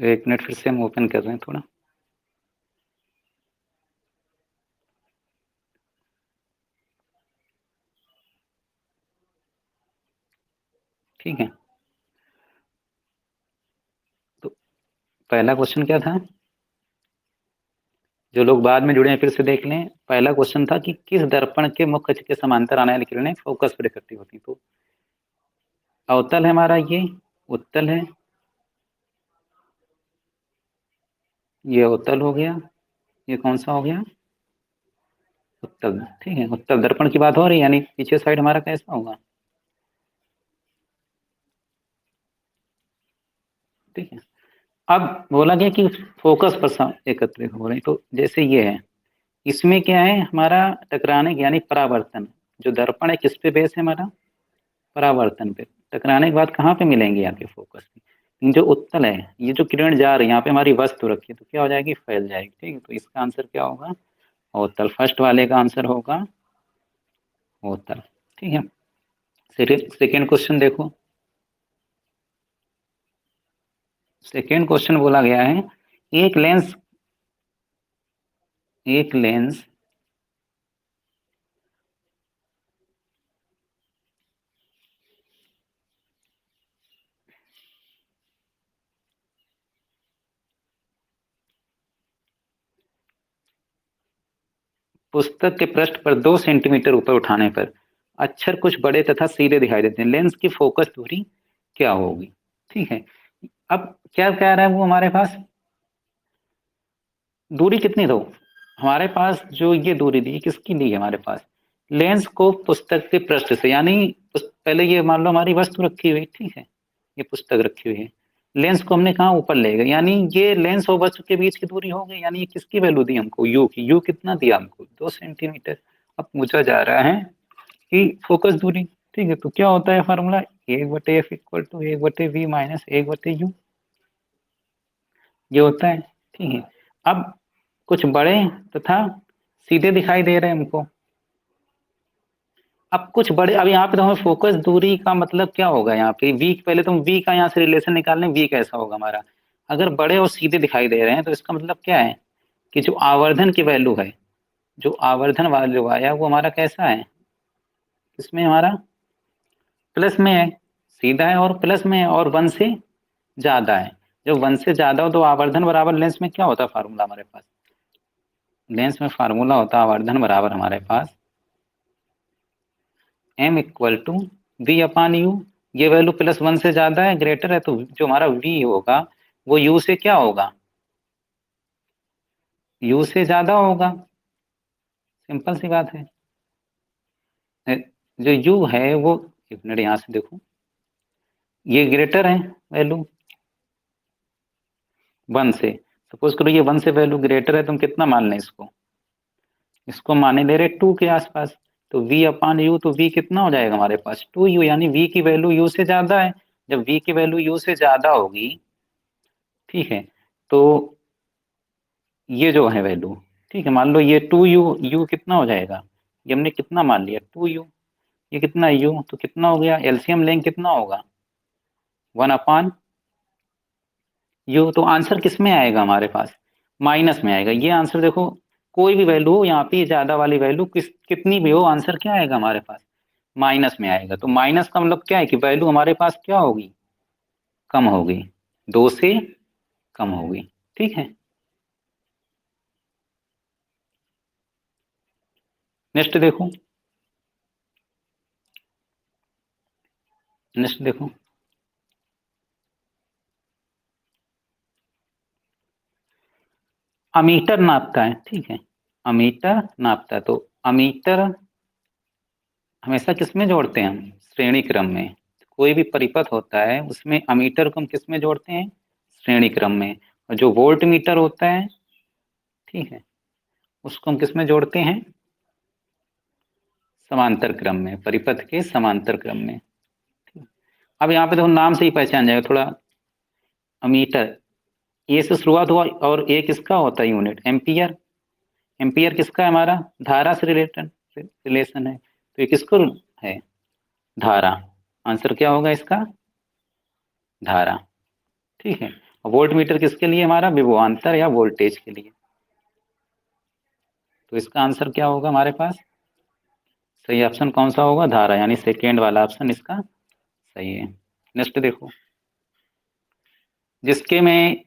एक मिनट, फिर से हम ओपन कर रहे हैं थोड़ा। ठीक है, तो पहला क्वेश्चन क्या था? जो लोग बाद में जुड़े हैं फिर से देख लें। पहला क्वेश्चन था कि किस दर्पण के मुख्य अक्ष के समांतर आने वाली किरणें फोकस पर इकट्ठी होती, तो अवतल है हमारा ये, उत्तल है, ये अवतल हो गया, ये कौन सा हो गया? उत्तल। ठीक है, उत्तल दर्पण की बात हो रही है, यानी पीछे साइड हमारा कैसा होगा? ठीक है। अब बोला गया कि फोकस पर एकत्रित हो रहे हैं, तो जैसे ये है, इसमें क्या है हमारा टकराने यानी परावर्तन। जो दर्पण है किस पे बेस है हमारा? परावर्तन पे। टकराने के बाद कहाँ पे मिलेंगे आके फोकस पे? जो उत्तल है, ये जो किरण जा रही है यहाँ पे हमारी वस्तु रखी है, तो क्या हो जाएगी? फैल जाएगी। ठीक है, तो इसका आंसर क्या होगा? उत्तल। फर्स्ट वाले का आंसर होगा उत्तल। ठीक है। सेकेंड क्वेश्चन देखो। सेकेंड क्वेश्चन बोला गया है, एक लेंस एक लेंस पुस्तक के पृष्ठ पर 2 सेंटीमीटर ऊपर उठाने पर अक्षर कुछ बड़े तथा सीधे दिखाई देते हैं, लेंस की फोकस दूरी क्या होगी? ठीक है। अब क्या कह रहा है वो हमारे पास? दूरी कितनी दो? हमारे पास जो ये दूरी दी किसकी दी है हमारे पास? लेंस को पुस्तक के पृष्ठ से, यानी पहले ये मान लो हमारी वस्तु रखी हुई, ठीक है, ये पुस्तक रखी हुई है, लेंस को हमने कहा ऊपर ले गए, यानी ये लेंस और वस्तु के बीच की दूरी हो गई। यानी ये किसकी वैल्यू दी हमको? यू की। यू कितना दिया हमको? 2 सेंटीमीटर। अब पूछा जा रहा है कि फोकस दूरी। ठीक है, तो क्या होता है formula? 1/f equal to 1/v minus 1/u, ये होता है। ठीक है। अब कुछ बड़े तथा सीधे दिखाई दे रहे हैं हमको। अब कुछ बड़े, अब यहाँ पे तो हमें फोकस दूरी का मतलब क्या होगा? यहाँ पे वी, पहले तुम वी का यहाँ से रिलेशन निकाल लें, वी कैसा होगा हमारा? अगर बड़े और सीधे दिखाई दे रहे हैं तो इसका मतलब क्या है कि जो आवर्धन की वैल्यू है, जो आवर्धन वैल्यू आया वो हमारा कैसा है? इसमें हमारा प्लस में है, सीधा है और प्लस में है, और 1 से ज्यादा है। जब 1 से ज्यादा हो तो आवर्धन बराबर लेंस में क्या होता है फार्मूला हमारे पास? लेंस में फार्मूला होता है आवर्धन बराबर हमारे पास M equal to V upon U. ये वैल्यू +1 से ज्यादा है, ग्रेटर है, तो जो हमारा वी होगा वो यू से क्या होगा? यू से ज्यादा होगा। सिंपल सी बात है। जो यू है वो, एक मिनट यहाँ से देखो, ये ग्रेटर है वैल्यू 1 से। सपोज करो ये 1 से वैल्यू ग्रेटर है, तुम कितना मान लें इसको? इसको माने ले रहे 2 के आसपास। तो v अपान यू, तो v कितना हो जाएगा हमारे पास? 2u, यानी v की वैल्यू u से ज्यादा है। जब v की वैल्यू u से ज्यादा होगी, ठीक है, तो ये जो है वैल्यू, ठीक है, मान लो ये 2u, u कितना हो जाएगा? ये हमने कितना मान लिया? 2u। ये कितना u, तो कितना हो गया? एलसीएम लेंगे कितना होगा? 1 अपान यू। तो आंसर किस में आएगा हमारे पास? माइनस में आएगा। ये आंसर देखो, कोई भी वैल्यू हो यहाँ पे, ज्यादा वाली वैल्यू कितनी भी हो, आंसर क्या आएगा हमारे पास? माइनस में आएगा। तो माइनस का मतलब क्या है कि वैल्यू हमारे पास क्या होगी? कम होगी, 2 से कम होगी। ठीक है। नेक्स्ट देखो। नेक्स्ट देखो। अमीटर नापता है, ठीक है, अमीटर नापता है, तो अमीटर हमेशा किस में जोड़ते हैं हम? श्रेणी क्रम में। कोई भी परिपथ होता है उसमें अमीटर को हम किस में जोड़ते हैं? श्रेणी क्रम में। और जो वोल्ट मीटर होता है, ठीक है, उसको हम किस में जोड़ते हैं? समांतर क्रम में, परिपथ के समांतर क्रम में। अब यहाँ पे देखो नाम से ही पहचान जाएगा थोड़ा। अमीटर, ए से शुरुआत हुआ, और ए किसका होता है यूनिट? एम्पियर। एम्पियर किसका है हमारा? धारा से रिलेटेड रिलेशन है, तो ये किसको है? धारा। आंसर क्या होगा इसका? धारा। ठीक है। वोल्ट मीटर किसके लिए हमारा? विभवांतर या वोल्टेज के लिए। तो इसका आंसर क्या होगा हमारे पास? सही ऑप्शन कौन सा होगा? धारा, यानी सेकेंड वाला ऑप्शन इसका सही है। नेक्स्ट देखो, जिसके में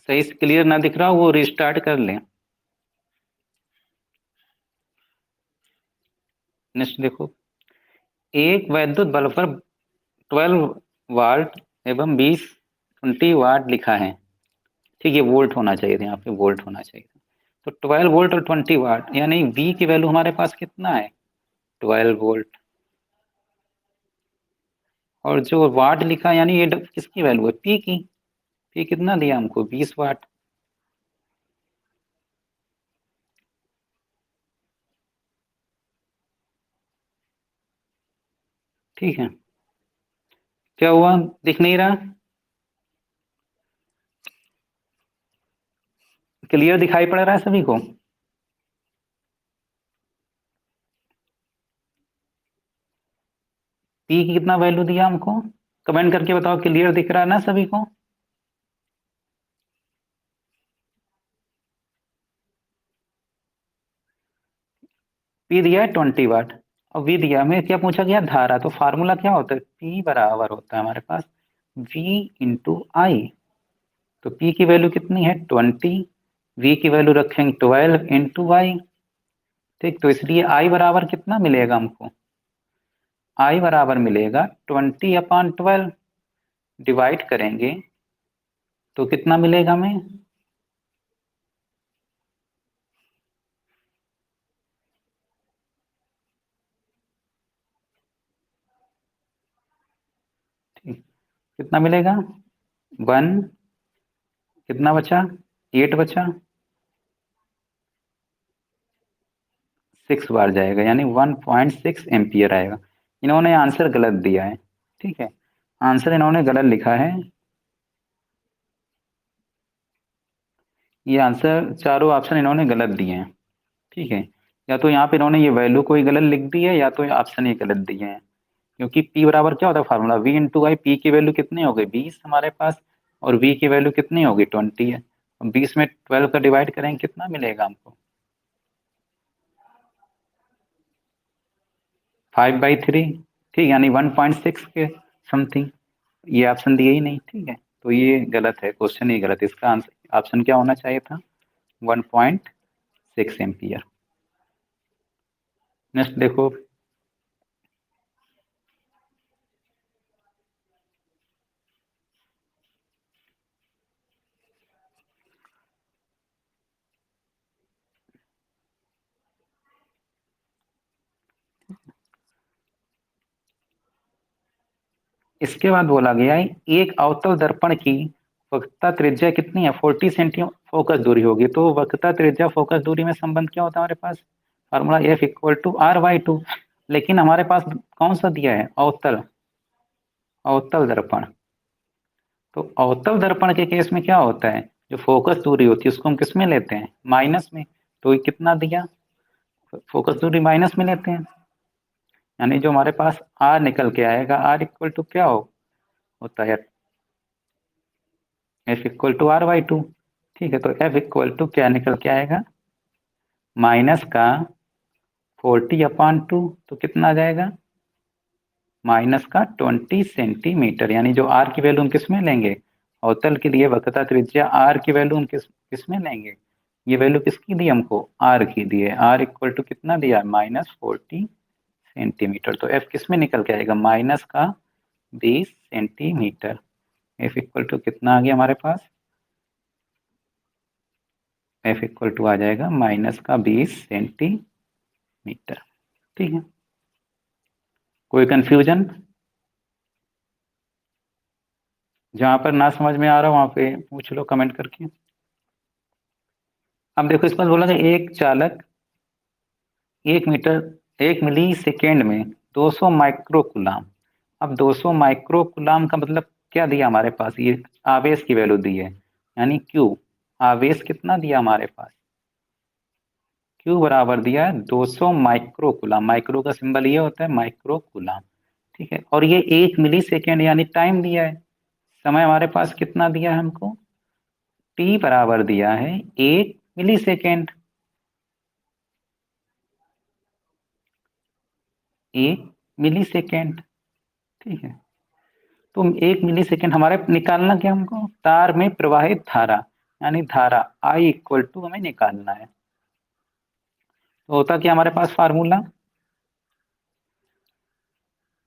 सही से क्लियर ना दिख रहा हो वो रिस्टार्ट कर लें। नेक्स्ट देखो, एक वैद्युत बल्ब पर 12 वाट एवं 20 वाट लिखा है। ठीक है, वोल्ट होना चाहिए था, यहाँ पे वोल्ट होना चाहिए था। तो 12 वोल्ट और 20 वाट, यानी V की वैल्यू हमारे पास कितना है? 12 वोल्ट। और जो वाट लिखा है, यानी ये किसकी वैल्यू है? P की। P कितना दिया हमको? 20 वाट। ठीक है, क्या हुआ? दिख नहीं रहा? क्लियर दिखाई पड़ रहा है सभी को? P की कितना वैल्यू दिया हमको? कमेंट करके बताओ, क्लियर दिख रहा है ना सभी को? P दिया है 20 वाट, और V दिया, हमें क्या पूछा गया? धारा। तो फार्मूला क्या होता है? P बराबर होता है हमारे पास V इंटू आई। तो P की वैल्यू कितनी है? 20। V की वैल्यू रखेंगे 12 इंटू वाई। ठीक, तो इसलिए I बराबर कितना मिलेगा हमको? I बराबर मिलेगा 20/12। डिवाइड करेंगे तो कितना मिलेगा हमें? ठीक, कितना मिलेगा? 1। कितना बचा? 8 बचा। 6 बार जाएगा, यानी 1.6 एम्पियर आएगा। इन्होंने आंसर गलत दिया है। ठीक है, आंसर इन्होंने गलत लिखा है। ये आंसर, चारों ऑप्शन इन्होंने गलत दिए हैं। ठीक है, या तो यहाँ पे इन्होंने ये वैल्यू कोई गलत लिख दी है, या तो ऑप्शन ही गलत दिए हैं। क्योंकि P बराबर क्या होता है फार्मूला? V इंटू आई। P की वैल्यू कितनी हो गई? 20 हमारे पास। और V की वैल्यू कितनी होगी? 20 है। अब 20 में 12 का डिवाइड करेंगे, कितना मिलेगा हमको? 5/3। ठीक, यानी 1.6 के समथिंग। ये ऑप्शन दिए ही नहीं। ठीक है, तो ये गलत है, क्वेश्चन ही गलत है। इसका आंसर ऑप्शन क्या होना चाहिए था? 1.6 एम्पियर। नेक्स्ट देखो, इसके बाद बोला गया है एक अवतल दर्पण की वक्रता त्रिज्या कितनी है? 40 सेंटी फोकस दूरी होगी। तो वक्रता त्रिज्या फोकस दूरी में संबंध क्या होता है हमारे पास? Formula F = R/2। लेकिन हमारे पास कौन सा दिया है? अवतल। अवतल दर्पण। तो अवतल दर्पण के केस में क्या होता है? जो फोकस दूरी होती है उसको हम किस में लेते हैं? माइनस में। तो ये कितना दिया? फोकस दूरी माइनस में लेते हैं, यानी जो हमारे पास R निकल के आएगा, R = क्या होता है? F = R/2। ठीक है, तो F = क्या निकल के आएगा? माइनस का 40/2। तो कितना आ जाएगा? माइनस का 20 सेंटीमीटर। यानी जो R की वैल्यू हम किस में लेंगे? अवतल के लिए वक्रता त्रिज्या R की वैल्यू हम किस में लेंगे? ये वैल्यू किसकी दी हमको? R की दी है। R = कितना दिया? -40 सेंटीमीटर। तो F किस में निकल के आएगा? माइनस का 20 सेंटीमीटर। F = कितना आ गया हमारे पास? F = आ जाएगा माइनस का 20 सेंटीमीटर। ठीक है, कोई कंफ्यूजन? जहां पर ना समझ में आ रहा हो वहां पे पूछ लो कमेंट करके। अब देखो, इस पर बोला था एक चालक 1 मिली सेकेंड में 200 माइक्रो कुलाम। अब 200 माइक्रो कुलाम का मतलब क्या दिया हमारे पास? ये आवेश की वैल्यू दी है, यानी Q। आवेश कितना दिया हमारे पास? Q बराबर दिया है 200 माइक्रो कुलाम। माइक्रो का सिंबल ये होता है, माइक्रो कुलाम। ठीक है, और ये 1 मिली सेकेंड यानी टाइम दिया है। समय हमारे पास कितना दिया है हमको? टी बराबर दिया है 1 मिलीसेकेंड। 1 मिलीसेकेंड, ठीक है। तो 1 मिलीसेकेंड हमारे निकालना क्या हमको, तार में प्रवाहित धारा, यानी धारा I इक्वल टू हमें निकालना है। तो होता क्या हमारे पास फार्मूला,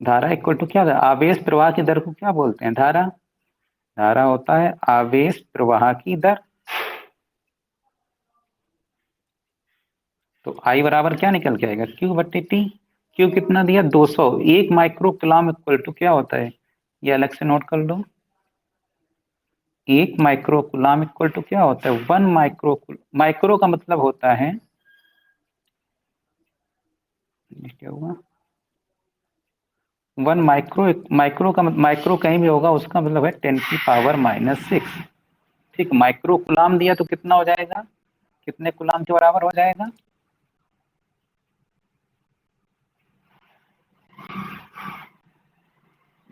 धारा इक्वल टू क्या था, आवेश प्रवाह की दर को क्या बोलते हैं, धारा। धारा होता है आवेश प्रवाह की दर। तो I बराबर क्या निकल के आएगा, Q बट्टे टी। Q कितना दिया, 200। 1 माइक्रो कूलम इक्वल टू क्या होता है, ये अलग से नोट कर लो। 1 माइक्रो कूलम इक्वल टू क्या होता है, 1 माइक्रो। माइक्रो का मतलब होता है, क्या हुआ, 1 माइक्रो। माइक्रो का माइक्रो कहीं भी होगा, उसका मतलब है 10⁻⁻⁶। ठीक, माइक्रो कूलम दिया तो कितना हो जाएगा, कितने कूलम के बराबर हो जाएगा,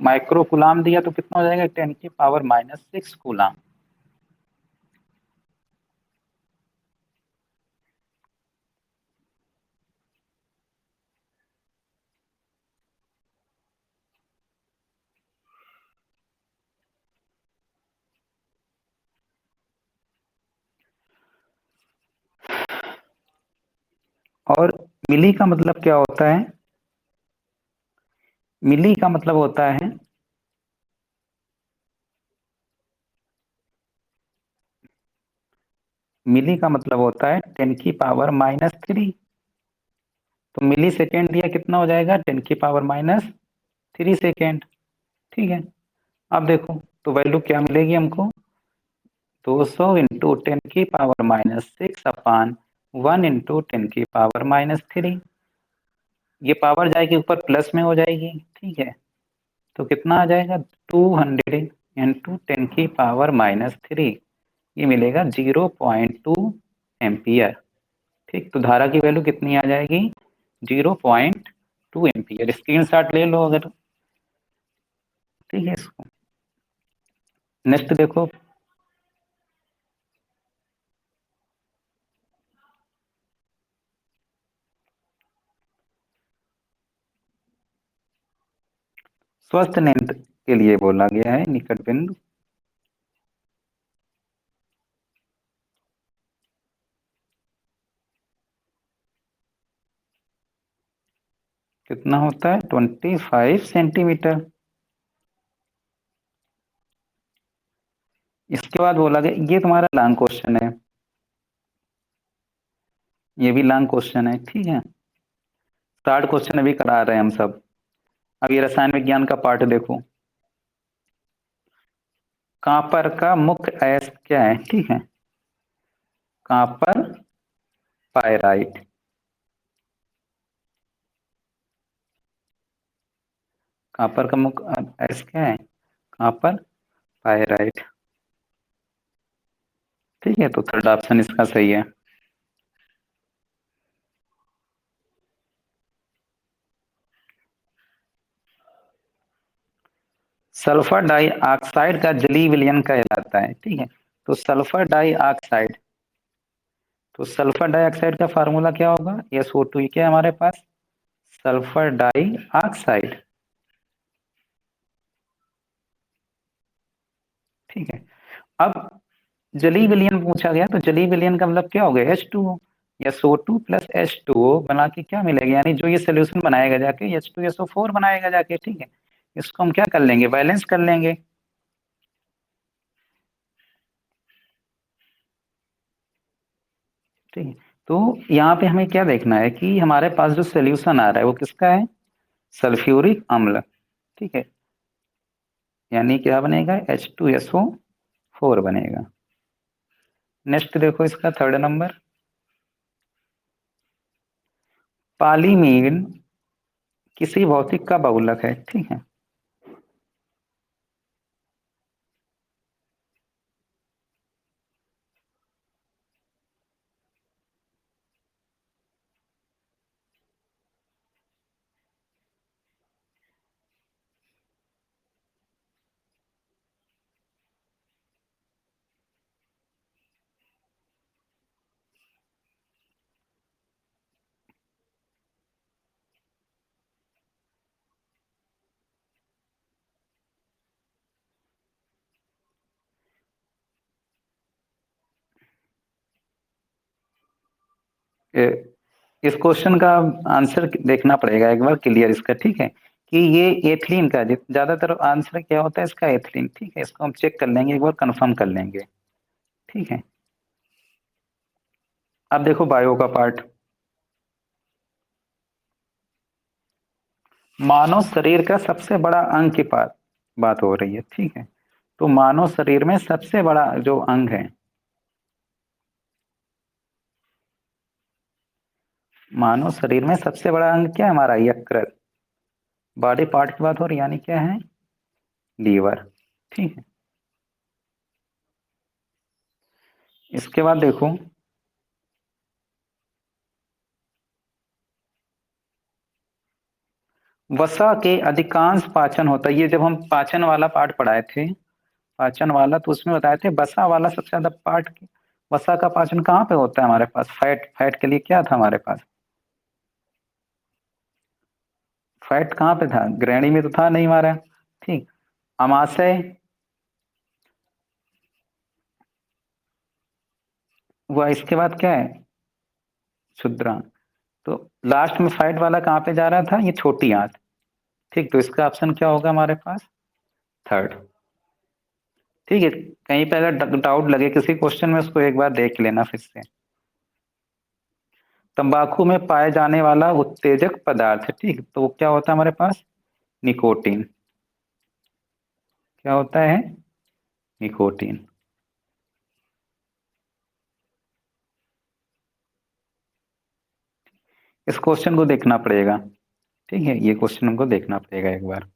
माइक्रो कूलम दिया तो कितना हो जाएगा, 10⁻⁻⁶ कूलम। और मिली का मतलब क्या होता है, मिली का मतलब होता है, मिली का मतलब होता है 10⁻⁻3। तो मिली सेकेंड दिया कितना हो जाएगा, 10⁻⁻3 सेकेंड। ठीक है, अब देखो तो वैल्यू क्या मिलेगी हमको, 200 इंटू 10⁻⁻6 अपान 1 इंटू 10⁻⁻3। ये पावर जाएगी ऊपर प्लस में हो जाएगी, ठीक है। तो कितना आ जाएगा, 200 इंटू 10⁻⁻3, ये मिलेगा 0.2 एम्पियर। ठीक, तो धारा की वैल्यू कितनी आ जाएगी, 0.2 एम्पियर। स्क्रीन शॉट ले लो अगर, ठीक है। इसको नेक्स्ट देखो, स्वस्थ नींद के लिए बोला गया है, निकट बिंदु कितना होता है, 25 सेंटीमीटर। इसके बाद बोला गया, ये तुम्हारा लॉन्ग क्वेश्चन है, ये भी लॉन्ग क्वेश्चन है, ठीक है। शॉर्ट क्वेश्चन अभी करा रहे हैं हम सब। अब ये रसायन विज्ञान का पार्ट देखो, कॉपर का मुख्य अयस्क क्या है, ठीक है, कॉपर पायराइट। कॉपर का मुख्य अयस्क क्या है, कॉपर पायराइट। ठीक है, तो थर्ड ऑप्शन इसका सही है। सल्फर डाइऑक्साइड का जलीय विलयन कहलाता है, ठीक है। तो सल्फर डाइऑक्साइड, तो सल्फर डाइऑक्साइड का फार्मूला क्या होगा, SO2, ये क्या है हमारे पास, सल्फर डाइऑक्साइड। ठीक है, अब जलीय विलयन पूछा गया, तो जलीय विलयन का मतलब क्या हो गया, H2O। SO2 प्लस H2O बना के क्या मिलेगा, यानी जो ये सोल्यूशन बनाएगा जाके H2SO4 बनाएगा जाके, ठीक है। इसको हम क्या कर लेंगे, बैलेंस कर लेंगे। ठीक है, तो यहाँ पे हमें क्या देखना है कि हमारे पास जो सोल्यूशन आ रहा है वो किसका है, सल्फ्यूरिक अम्ल। ठीक है, यानी क्या बनेगा, H2SO4 बनेगा। नेक्स्ट देखो इसका थर्ड नंबर, पॉलीमीन किसी भौतिक का बहुलक है, ठीक है। ए, इस क्वेश्चन का आंसर देखना पड़ेगा एक बार क्लियर इसका, ठीक है, कि ये एथिलीन का ज्यादातर आंसर क्या होता है इसका, एथिलीन, ठीक है, इसको हम चेक कर लेंगे एक बार, कंफर्म कर लेंगे, ठीक है। अब देखो बायो का पार्ट, मानव शरीर का सबसे बड़ा अंग की बात हो रही है, ठीक है। तो मानव शरीर में सबसे बड़ा जो अंग है, मानव शरीर में सबसे बड़ा अंग क्या है हमारा, यकृत। बॉडी पार्ट की बात हो रही है, यानी क्या है, लीवर, ठीक है। इसके बाद देखो, वसा के अधिकांश पाचन होता है, ये जब हम पाचन वाला पार्ट पढ़ाए थे, पाचन वाला, तो उसमें बताए थे वसा वाला सबसे ज्यादा पार्ट, वसा का पाचन कहाँ पे होता है हमारे पास, फैट, फैट के लिए क्या था हमारे पास, फैट कहाँ पे था, ग्रैणी में तो था नहीं हमारा, ठीक। अमाशय, वह इसके बाद क्या है, क्षुद्रांग। तो लास्ट में फैट वाला कहाँ पे जा रहा था, ये छोटी आंत, ठीक। तो इसका ऑप्शन क्या होगा हमारे पास, थर्ड, ठीक है। कहीं पे अगर डाउट लगे किसी क्वेश्चन में, उसको एक बार देख लेना फिर से। तंबाकू में पाए जाने वाला उत्तेजक पदार्थ, ठीक, तो वो क्या होता है हमारे पास, निकोटीन, क्या होता है, निकोटीन। इस क्वेश्चन को देखना पड़ेगा, ठीक है, ये क्वेश्चन हमको देखना पड़ेगा एक बार।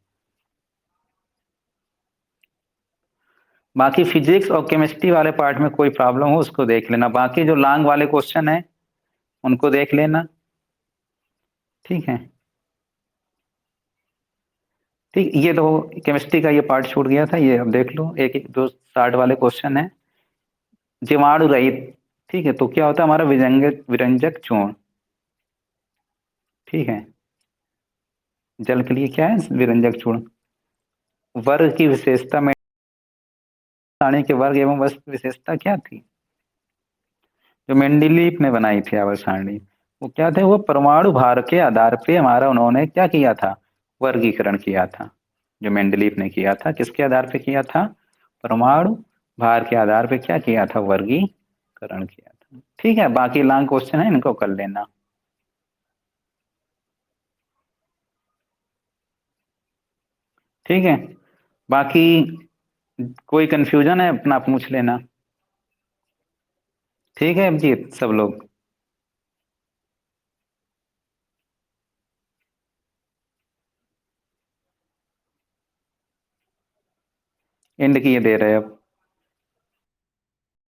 बाकी फिजिक्स और केमिस्ट्री वाले पार्ट में कोई प्रॉब्लम हो उसको देख लेना, बाकी जो लॉन्ग वाले क्वेश्चन है उनको देख लेना, ठीक है। ठीक, ये तो केमिस्ट्री का ये पार्ट छूट गया था, ये अब देख लो, एक एक दो शार्ट वाले क्वेश्चन है। जीवाणु रहित, ठीक है, तो क्या होता है हमारा, विरंजक, विरंजक चूर्ण, ठीक है। जल के लिए क्या है, विरंजक चूर्ण। वर्ग की विशेषता में, सारणी के वर्ग एवं वस्तु की विशेषता क्या थी, जो मेंडलीफ ने बनाई थी आवर्त सारणी, वो क्या थे, वो परमाणु भार के आधार पे हमारा उन्होंने क्या किया था, वर्गीकरण किया था। जो मेंडलीफ ने किया था किसके आधार पे किया था, परमाणु भार के आधार पे क्या किया था, वर्गीकरण किया था, ठीक है। बाकी लॉन्ग क्वेश्चन है, इनको कर लेना, ठीक है। बाकी कोई कंफ्यूजन है अपना पूछ लेना, ठीक है अभिजीत, सब लोग एंड किए दे रहे हैं अब।